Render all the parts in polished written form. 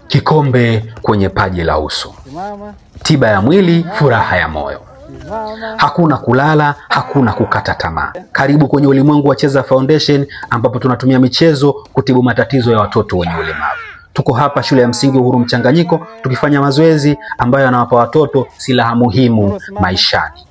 Kikombe kwenye paji la uso. Tiba ya mwili, furaha ya moyo. Hakuna kulala, hakuna kukata tamaa. Karibu kwenye ulimwengu wa Cheza Foundation, ambapo tunatumia michezo kutibu matatizo ya watoto wenye ulemavu. Tuko hapa shule ya msingi Uhuru Mchanganyiko tukifanya mazoezi ambayo yanawapa watoto silaha muhimu maishani.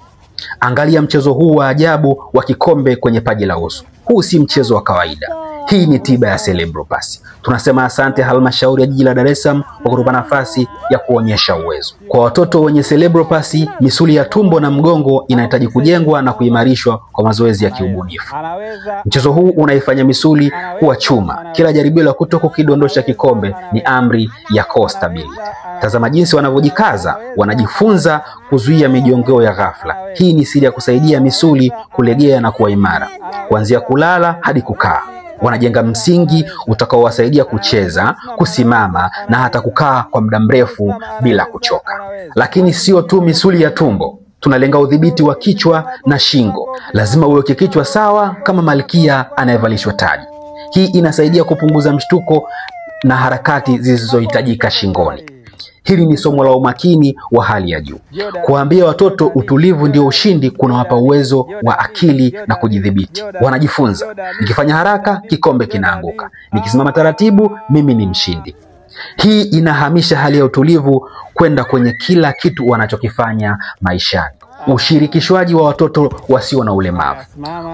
Angalia mchezo huu wa ajabu wa kikombe kwenye paji la uso. Huu si mchezo wa kawaida. Hii ni tiba ya cerebral palsy. Tunasema asante halmashauri ya jiji la Dar es Salaam kwa kutupa nafasi ya kuonyesha uwezo. Kwa watoto wenye cerebral palsy, misuli ya tumbo na mgongo inahitaji kujengwa na kuimarishwa kwa mazoezi ya kiubunifu. Mchezo huu unaifanya misuli kuwa chuma. Kila jaribio la kutokukidondosha kikombe ni amri ya core stability. Tazama jinsi wanavyojikaza, wanajifunza kuzuia mijongeo ya ghafla. Hii ni siri ya kusaidia misuli kulegea na kuwa imara. Kuanzia kulala hadi kukaa. Wanajenga msingi utakaowasaidia kucheza, kusimama na hata kukaa kwa muda mrefu bila kuchoka. Lakini sio tu misuli ya tumbo. Tunalenga udhibiti wa kichwa na shingo. Lazima uweke kichwa sawa kama malkia anayevalishwa taji. Hii inasaidia kupunguza mshtuko na harakati zisizohitajika shingoni. Hili ni somo la umakini wa hali ya juu. Kuambia watoto utulivu ndio ushindi kunawapa uwezo wa akili na kujidhibiti. Wanajifunza, nikifanya haraka kikombe kinaanguka, nikisimama taratibu mimi ni mshindi. Hii inahamisha hali ya utulivu kwenda kwenye kila kitu wanachokifanya maishani. Ushirikishwaji wa watoto wasio na ulemavu.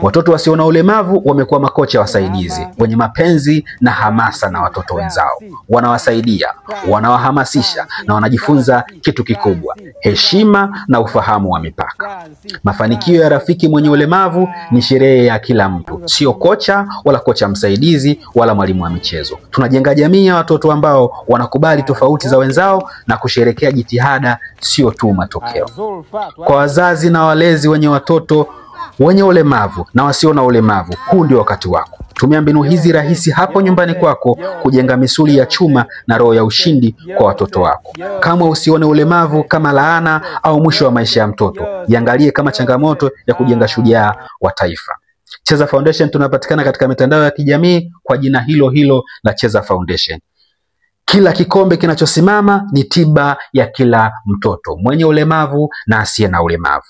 Watoto wasio na ulemavu wamekuwa makocha wasaidizi wenye mapenzi na hamasa na watoto wenzao. Wanawasaidia, wanawahamasisha na wanajifunza kitu kikubwa: heshima na ufahamu wa mipaka. Mafanikio ya rafiki mwenye ulemavu ni sherehe ya kila mtu, sio kocha wala kocha msaidizi wala mwalimu wa michezo. Tunajenga jamii ya watoto ambao wanakubali tofauti za wenzao na kusherehekea jitihada, sio tu matokeo. Kwa wazazi na walezi wenye watoto wenye ulemavu na wasio na ulemavu, huu ndio wakati wako. Tumia mbinu hizi rahisi hapo nyumbani kwako kujenga misuli ya chuma na roho ya ushindi kwa watoto wako. Kama usione ulemavu kama laana au mwisho wa maisha ya mtoto, iangalie kama changamoto ya kujenga shujaa wa taifa. Cheza Foundation tunapatikana katika mitandao ya kijamii kwa jina hilo hilo la Cheza Foundation. Kila kikombe kinachosimama ni tiba ya kila mtoto mwenye ulemavu na asiye na ulemavu.